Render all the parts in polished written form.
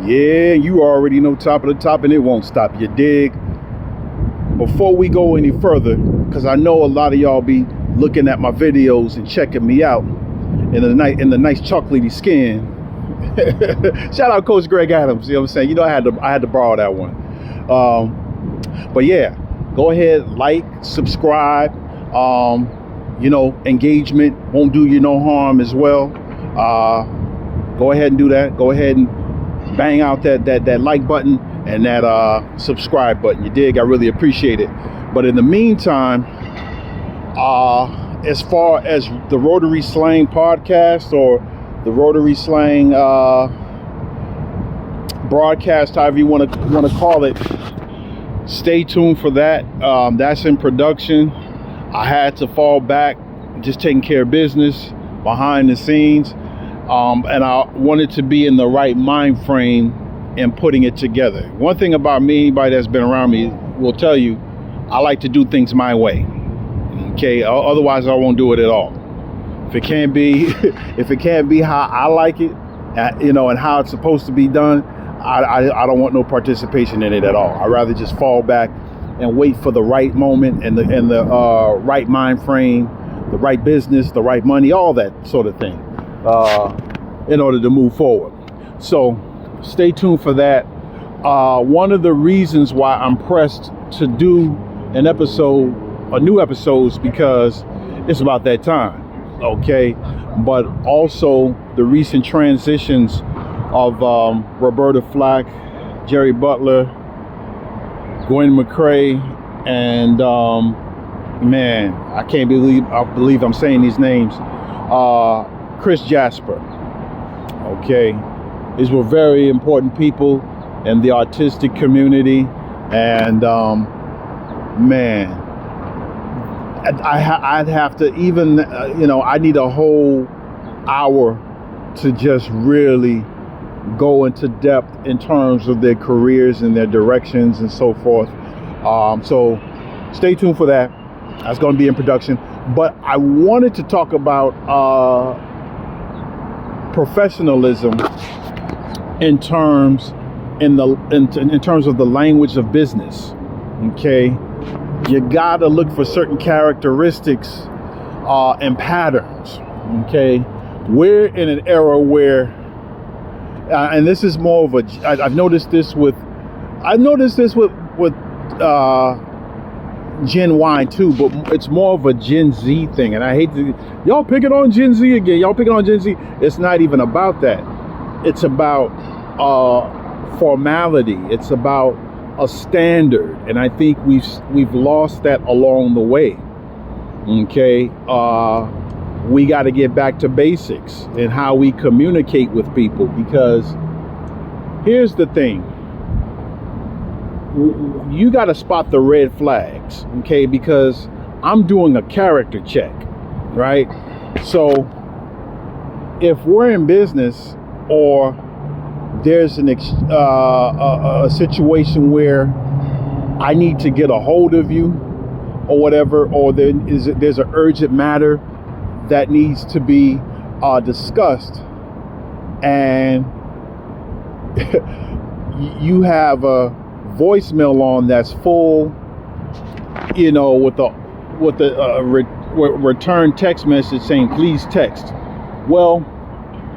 Yeah, you already know top of the top, and it won't stop. You dig? Before we go any further, because I know a lot of y'all be looking at my videos and checking me out in the nice chocolatey skin. Shout out Coach Greg Adams. You know what I'm saying? You know I had to borrow that one. But yeah, go ahead, like, subscribe. Engagement won't do you no harm as well. Go ahead and do that. Go ahead and bang out that like button and that subscribe button. You dig? I really appreciate it. But in the meantime, as far as the Rotary Slang podcast or the Rotary Slang broadcast, however you want to call it, stay tuned for that. That's in production. I had to fall back, just taking care of business behind the scenes, and I wanted to be in the right mind frame in putting it together. One thing about me, anybody that's been around me will tell you, I like to do things my way. Okay, otherwise I won't do it at all. If it can't be how I like it, and how it's supposed to be done, I don't want no participation in it at all. I'd rather just fall back and wait for the right moment and the right mind frame, the right business, the right money, all that sort of thing, in order to move forward. So stay tuned for that. One of the reasons why I'm pressed to do new episodes, because it's about that time. Okay, but also the recent transitions of Roberta Flack, Jerry Butler, Gwen McCrae, and I can't believe I'm saying these names. Chris Jasper. Okay, these were very important people in the artistic community, and I'd have to even, I need a whole hour to just really go into depth in terms of their careers and their directions and so forth. So stay tuned for that. That's going to be in production. But I wanted to talk about professionalism in terms of the language of business. Okay. You gotta look for certain characteristics and patterns. Okay, we're in an era where, and this is more of I've noticed this with Gen Y too, but it's more of a Gen Z thing. And I hate y'all picking on Gen Z again. Y'all picking on Gen Z. It's not even about that. It's about formality. It's about a standard, and I think we've lost that along the way. Okay, we got to get back to basics in how we communicate with people, because here's the thing: you got to spot the red flags. Okay, because I'm doing a character check, right? So if we're in business, or there's a situation where I need to get a hold of you or whatever, or there's an urgent matter that needs to be discussed, and you have a voicemail on that's full, with the return text message saying please text. Well,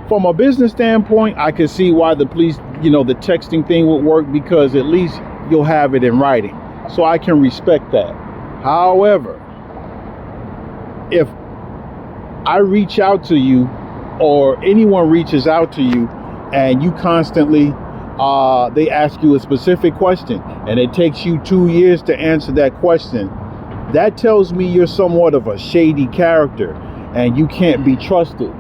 from a business standpoint, I can see why the texting thing would work, because at least you'll have it in writing. So I can respect that. However, if I reach out to you, or anyone reaches out to you, and you constantly, they ask you a specific question, and it takes you 2 years to answer that question, that tells me you're somewhat of a shady character, and you can't be trusted.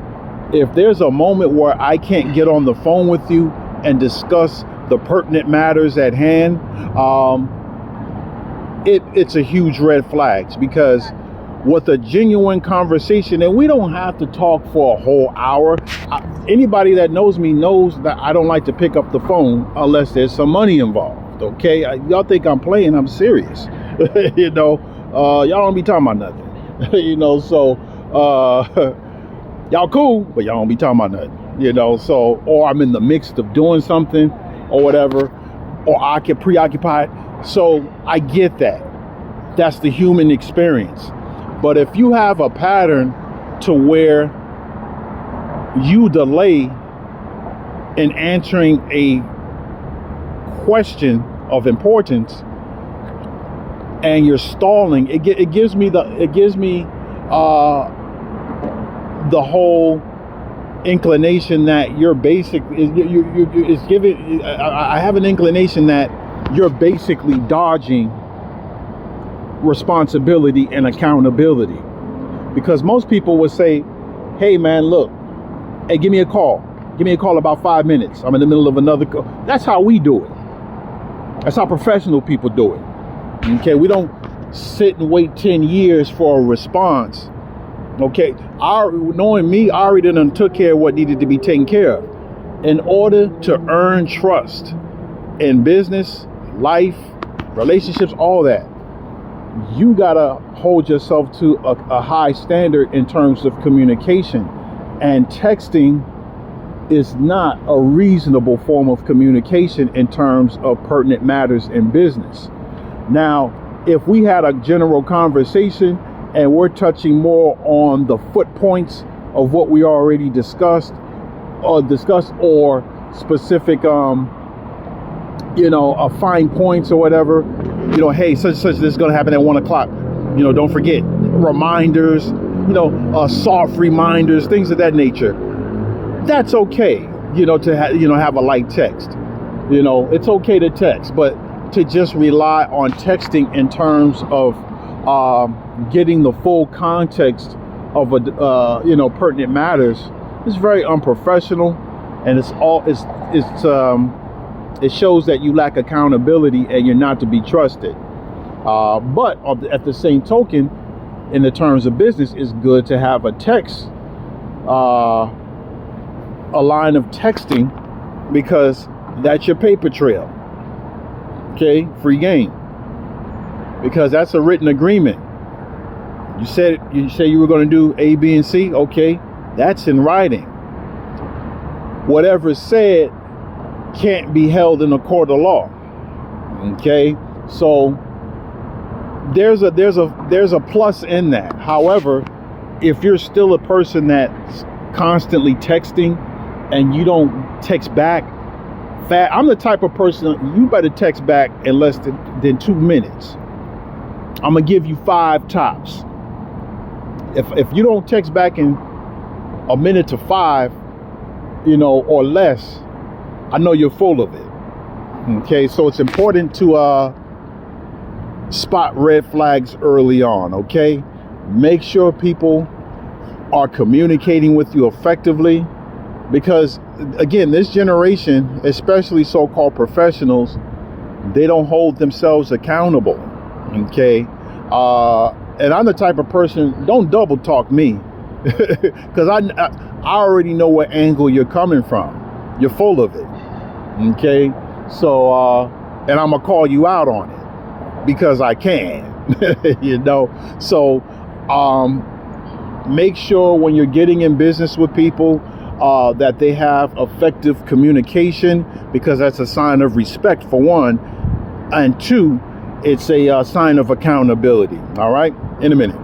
If there's a moment where I can't get on the phone with you and discuss the pertinent matters at hand, it's a huge red flag, because with a genuine conversation, and we don't have to talk for a whole hour. Anybody that knows me knows that I don't like to pick up the phone unless there's some money involved. Okay, y'all think I'm playing? I'm serious. Y'all don't be talking about nothing. So y'all cool, but y'all don't be talking about nothing. So, or I'm in the midst of doing something or whatever, or preoccupied. So I get that. That's the human experience. But if you have a pattern to where you delay in answering a question of importance and you're stalling, it gives me the whole inclination that you're I have an inclination that you're basically dodging responsibility and accountability, because most people would say, hey man, look, hey, give me a call about 5 minutes, I'm in the middle of another call. That's how we do it. That's how professional people do it. Okay, we don't sit and wait 10 years for a response. Okay, knowing me, I already done took care of what needed to be taken care of. In order to earn trust in business, life, relationships, all that, you gotta hold yourself to a high standard in terms of communication. And texting is not a reasonable form of communication in terms of pertinent matters in business. Now, if we had a general conversation and we're touching more on the foot points of what we already discussed, or specific fine points or whatever, hey, such this is going to happen at 1 o'clock, don't forget, reminders, soft reminders, things of that nature. That's okay, to have a light text. It's okay to text, but to just rely on texting in terms of getting the full context of pertinent matters is very unprofessional, and it shows that you lack accountability and you're not to be trusted. But at the same token, in the terms of business, it's good to have a text, a line of texting, because that's your paper trail. Okay, free game, because that's a written agreement. You say you were going to do A, B, and C. Okay, that's in writing. Whatever's said can't be held in a court of law. Okay, so there's a plus in that. However, if you're still a person that's constantly texting and you don't text back, I'm the type of person, you better text back in less than 2 minutes. I'm gonna give you 5 tops. If you don't text back in a minute to 5, or less, I know you're full of it. Okay, so it's important to spot red flags early on. Okay, make sure people are communicating with you effectively, because again, this generation, especially so-called professionals, they don't hold themselves accountable. Okay, and I'm the type of person, don't double talk me, because I already know what angle you're coming from. You're full of it. Okay, so and I'm gonna call you out on it because I can. So make sure when you're getting in business with people that they have effective communication, because that's a sign of respect, for one, and two, it's a sign of accountability. All right, in a minute.